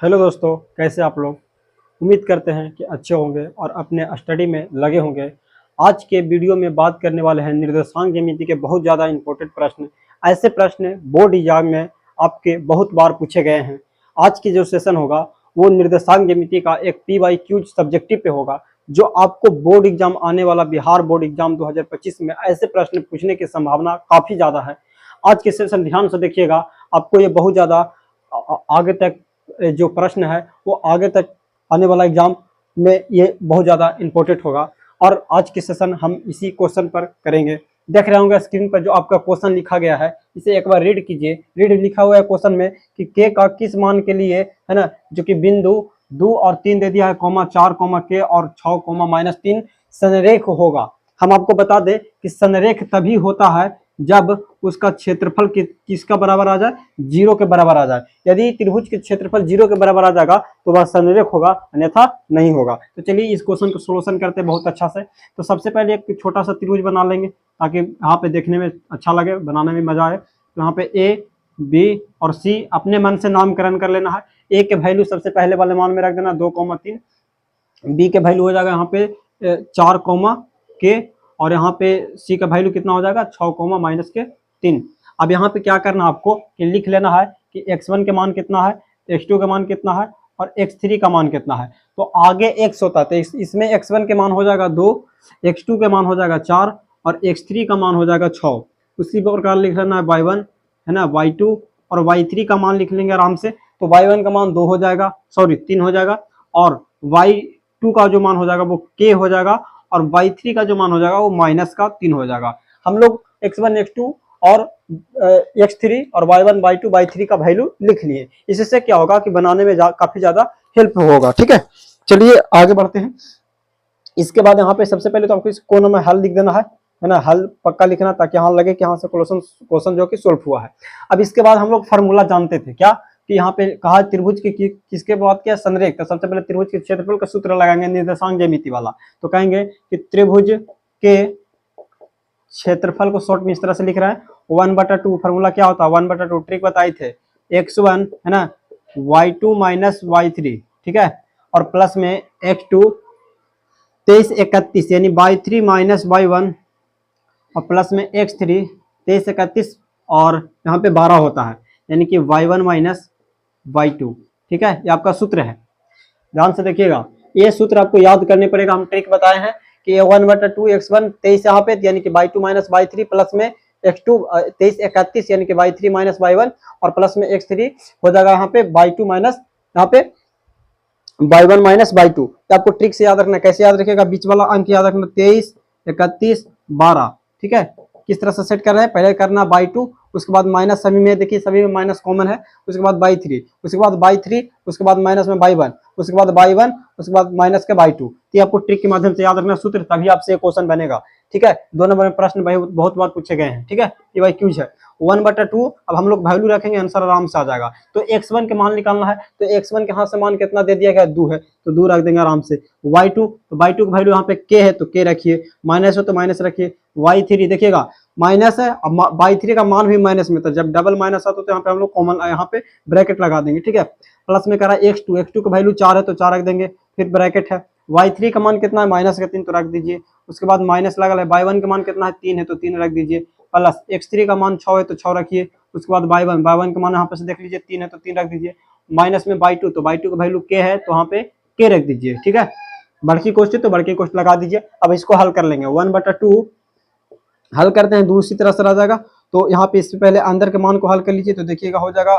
Hello दोस्तों, कैसे आप लोग। उम्मीद करते हैं कि अच्छे होंगे और अपने स्टडी में लगे होंगे। आज के वीडियो में बात करने वाले हैं निर्देशांक ज्यामिति के बहुत ज़्यादा इंपॉर्टेंट प्रश्न। ऐसे प्रश्न बोर्ड एग्जाम में आपके बहुत बार पूछे गए हैं। आज की जो सेशन होगा वो निर्देशांक ज्यामिति का एक PYQ सब्जेक्टिव पे होगा, जो आपको बोर्ड एग्जाम आने वाला बिहार बोर्ड एग्जाम 2025 में ऐसे प्रश्न पूछने की संभावना काफ़ी ज़्यादा है। आज के सेशन ध्यान से देखिएगा, आपको ये बहुत ज़्यादा आगे तक जो प्रश्न है वो आगे तक आने वाला एग्जाम में ये बहुत ज़्यादा इम्पोर्टेंट होगा। और आज के सेशन हम इसी क्वेश्चन पर करेंगे। देख रहे होंगे स्क्रीन पर जो आपका क्वेश्चन लिखा गया है, इसे एक बार रीड कीजिए। रीड लिखा हुआ है क्वेश्चन में कि के का किस मान के लिए, है ना, जो कि बिंदु 2 और 3 दे दिया है, कोमा 4 कोमा के और 6 कोमा -3 संरेख होगा। हम आपको बता दें कि संरेख तभी होता है जब उसका क्षेत्रफल किसका बराबर आ जाए, 0 के बराबर आ जाए। यदि त्रिभुज के क्षेत्रफल 0 के बराबर आ जाएगा तो वह संरेख होगा, अन्यथा नहीं होगा। तो चलिए इस क्वेश्चन को सोल्यूशन करते हैं बहुत अच्छा से। तो सबसे पहले एक छोटा सा त्रिभुज बना लेंगे ताकि यहाँ पे देखने में अच्छा लगे, बनाने में मजा आए। तो यहाँ पे ए, बी और सी अपने मन से नामकरण कर लेना है। ए के वैल्यू सबसे पहले वाले मान में रख देना 2,3। बी के वैल्यू हो जाएगा यहाँ पे 4 के, और यहाँ पे सी का वैल्यू कितना हो जाएगा 6 -3। अब यहाँ पे क्या करना है आपको कि लिख लेना है कि x1 के मान कितना है, x2 का मान कितना है और x3 का मान कितना है। तो आगे x होता है तो इसमें x1 के मान हो जाएगा 2, x2 के मान हो जाएगा 4 और x3 का मान हो जाएगा 6। उसी प्रकार लिख लेना है y1, है ना, y2 और y3 का मान लिख लेंगे आराम से। तो y1 का मान 2 हो जाएगा, सॉरी 3 हो जाएगा, और y2 का जो मान हो जाएगा वो k हो जाएगा, और y3 का जो मान हो जाएगा वो -3 हो जाएगा। हम लोग x1 x2 और x3 और y1 y2 y3 का वैल्यू लिख लिए। इससे क्या होगा कि बनाने में काफी ज्यादा हेल्प होगा। ठीक है, चलिए आगे बढ़ते हैं। इसके बाद यहाँ पे सबसे पहले तो आपको इस कोने में हल लिख देना है ना, हल पक्का लिखना ताकि यहाँ लगे कि यहाँ से क्वेश्चन जो कि सोल्व हुआ है। अब इसके बाद हम लोग फार्मूला जानते थे क्या कि यहाँ पे कहा त्रिभुज के किसके बात किया, संरेख। तो सबसे पहले त्रिभुज के क्षेत्रफल का सूत्र लगाएंगे निर्देशांक ज्यामिति वाला। तो कहेंगे कि त्रिभुज के क्षेत्रफल को शॉर्ट में इस तरह से लिख रहा है 1/2। फार्मूला क्या होता है 1/2, ट्रिक बताए थे, x1 है ना y2 - y3, ठीक है, और प्लस में x2 23 31 यानी y3 - y1, और प्लस में x3 23 31 और यहाँ पे 12 होता है, यानी कि y1 - y2। ठीक है, ये आपका सूत्र है, ध्यान से देखिएगा। ये सूत्र आपको याद करने पड़ेगा। हम ट्रिक बताए हैं कि 1/2 x1 23 यहाँ पे यानी कि y2 - y3, प्लस में x2 23 31 यानी कि y3 - y1, और प्लस में x3 हो जाएगा यहाँ पे y2 यहाँ पे y1 - y2। आपको ट्रिक से याद रखना। कैसे याद रखिएगा, बीच वाला अंक याद रखना 23 31 12। ठीक है, किस तरह से सेट कर रहे हैं, पहले करना y2, उसके बाद माइनस, सभी में देखिए सभी में माइनस कॉमन है, उसके बाद y3, उसके बाद y3, उसके बाद माइनस में y1, उसके बाद y1, उसके बाद माइनस के y2। तो आपको ट्रिक के माध्यम से याद रखना सूत्र, तभी आपसे क्वेश्चन बनेगा। ठीक है, 2 नंबर में प्रश्न बहुत बार पूछे गए हैं। ठीक है, ये PYQ है 1/2। अब हम लोग वैल्यू रखेंगे, आंसर आराम से आ जाएगा। तो x1 के मान निकालना है, तो x1 के हाथ से मान कितना दे दिया गया 2 है, तो 2 रख देंगे आराम से। y2, तो y2 का वैल्यू यहाँ पे k है तो k रखिए, माइनस हो तो माइनस रखिए। y3 देखिएगा माइनस है, अब y3 का मान भी माइनस में था, जब डबल माइनस आता तो यहाँ पे हम लोग कॉमन यहाँ पे ब्रैकेट लगा देंगे। ठीक है, प्लस में करा x2 का वैल्यू 4 है तो 4 रख देंगे, फिर ब्रैकेट है। y3 का मान कितना है -3 तो रख दीजिए, उसके बाद माइनस लगा है। y1 का मान कितना है 3 है तो 3 रख दीजिए, प्लस x3 का मान 6 है तो 6 रखिए, उसके बाद y1 का मान यहाँ पे से देख लीजिए 3 है तो 3 रख दीजिए, माइनस में y2, तो y2 का वैल्यू k है तो यहाँ पे k रख दीजिए। ठीक है, बड़की कोष्ट तो बड़की कोष्ट लगा दीजिए। अब इसको हल कर लेंगे, 1/2 हल करते हैं, दूसरी तरह से रह जाएगा। तो यहाँ पे इससे पहले अंदर के मान को हल कर लीजिए, तो देखिएगा हो जाएगा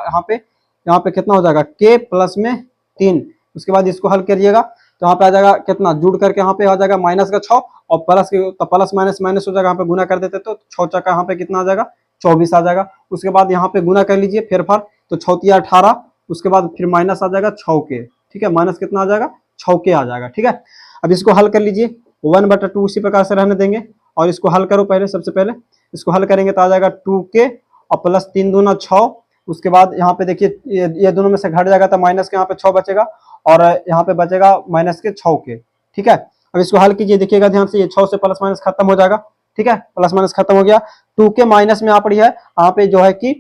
यहाँ पे कितना हो जाएगा k प्लस में 3। उसके बाद इसको हल करिएगा तो यहाँ पे आ जाएगा कितना, जुड़ करके यहाँ पे आ जाएगा -6 और प्लस के, तो प्लस माइनस हो जाएगा, यहाँ पे गुना कर देते तो 6 चक्का यहाँ पे कितना आ जाएगा 24 आ जाएगा। उसके बाद यहाँ पे गुना कर लीजिए फेरफार, तो 6 × 18, उसके बाद फिर माइनस आ जाएगा 6 के। ठीक है, माइनस कितना आ जाएगा 6 के आ जाएगा। ठीक है, अब इसको हल कर लीजिए, 1/2 उसी प्रकार से रहने देंगे, और इसको हल करो। पहले सबसे पहले इसको हल करेंगे तो आ जाएगा 2k और प्लस 3 दूना 6। उसके बाद यहाँ पे देखिए ये दोनों में से घट जाएगा तो माइनस के यहाँ पे 6 बचेगा, और यहाँ पे बचेगा माइनस के 6 के। ठीक है, अब इसको हल कीजिए, देखिएगा ध्यान से, ये 6 से प्लस माइनस खत्म हो जाएगा। ठीक है, प्लस माइनस खत्म हो गया, 2k माइनस में यहाँ पर है, यहाँ पे जो है कि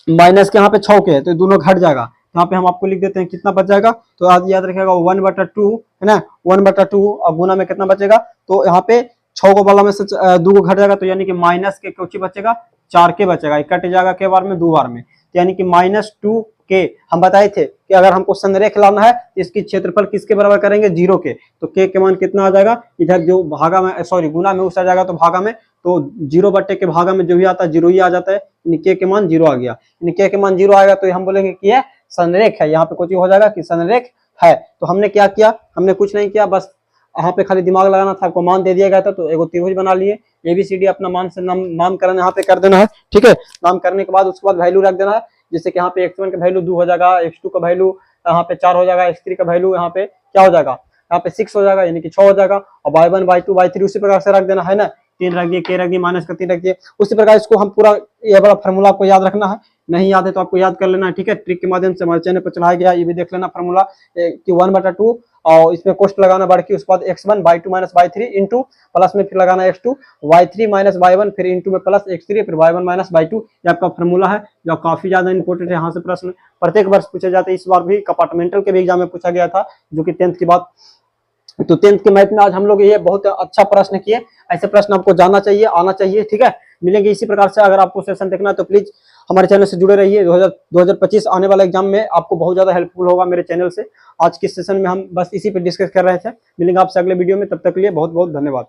माइनस के यहाँ पे 6 के है तो दोनों घट जाएगा। यहाँ पे हम आपको लिख देते हैं कितना बच जाएगा। तो आज याद रखिएगा 1/2 है ना, 1/2 और गुना में कितना बचेगा, तो यहाँ पे 6 को वाला में से 2 को घट जाएगा, तो यानी कि माइनस के कुछ बचेगा 4 के बचेगा, कट जाएगा के बार में 2 बार में, यानी कि -2 के। हम बताए थे कि अगर हमको संरेख लाना है तो इसकी क्षेत्रफल किसके बराबर करेंगे, 0 के, तो के मान कितना आ जाएगा, इधर जो भागा में सॉरी गुना में उस आ जाएगा, तो भागा में तो 0 बट्टे के भागा में जो भी आता है 0 ही आ जाता है, के मान 0 आ गया, के मान 0 आएगा तो हम बोलेंगे कि यह संरेख है। यहाँ पे कुछ हो जाएगा कि संरेख है। तो हमने क्या किया, हमने कुछ नहीं किया, बस यहाँ पे खाली दिमाग लगाना था, आपको मान दे दिया गया था, तो एगो त्रिभुज बना लिए, ABCD अपना मान से नामकरण यहाँ पे कर देना है, ठीक है। नाम करने के बाद उसके बाद वैल्यू रख देना है, जैसे कि यहाँ पे x1 का वैल्यू 2 हो जाएगा, x2 का वैल्यू यहाँ पे 4 हो जाएगा, x3 का वैल्यू यहाँ पे क्या हो जाएगा, यहाँ पे 6 हो जाएगा, यानी कि 6 हो जाएगा, और y1 y2 y3 उसी प्रकार से रख देना है ना, 3 रख दिए, k रख दिए, माइनस का 3 रख दिए, उसी प्रकार इसको हम पूरा ये बड़ा फॉर्मूला आपको याद रखना है, नहीं याद है तो आपको याद कर लेना है, ठीक है। ट्रिक के माध्यम से हमारे चैनल पर चलाया गया, ये भी देख लेना फॉर्मूला कि 1/2 और इसमें कोष्ट लगाना बढ़ के, उसके बाद x1 y2 minus y3 into plus में फिर लगाना x2 y3 माइनस y1 फिर इंटू में प्लस x3 फिर y1 माइनस y2, ये आपका फॉर्मूला है जो काफी ज्यादा इंपॉर्टेंट है। यहाँ से प्रश्न प्रत्येक वर्ष पूछे जाते हैं, इस बार भी कंपार्टमेंटल के भी एग्जाम में पूछा गया था, जो कि 10th की बात। तो 10th के मैथ में आज हम लोग ये बहुत अच्छा प्रश्न किए, ऐसे प्रश्न आपको जानना चाहिए, आना चाहिए, ठीक है। मिलेंगे इसी प्रकार से, अगर आपको सेशन देखना है तो प्लीज हमारे चैनल से जुड़े रहिए। 2025 आने वाला एग्जाम में आपको बहुत ज्यादा हेल्पफुल होगा मेरे चैनल से। आज के सेशन में हम बस इसी पे डिस्कस कर रहे थे, मिलेंगे आपसे अगले वीडियो में, तब तक के लिए बहुत बहुत धन्यवाद।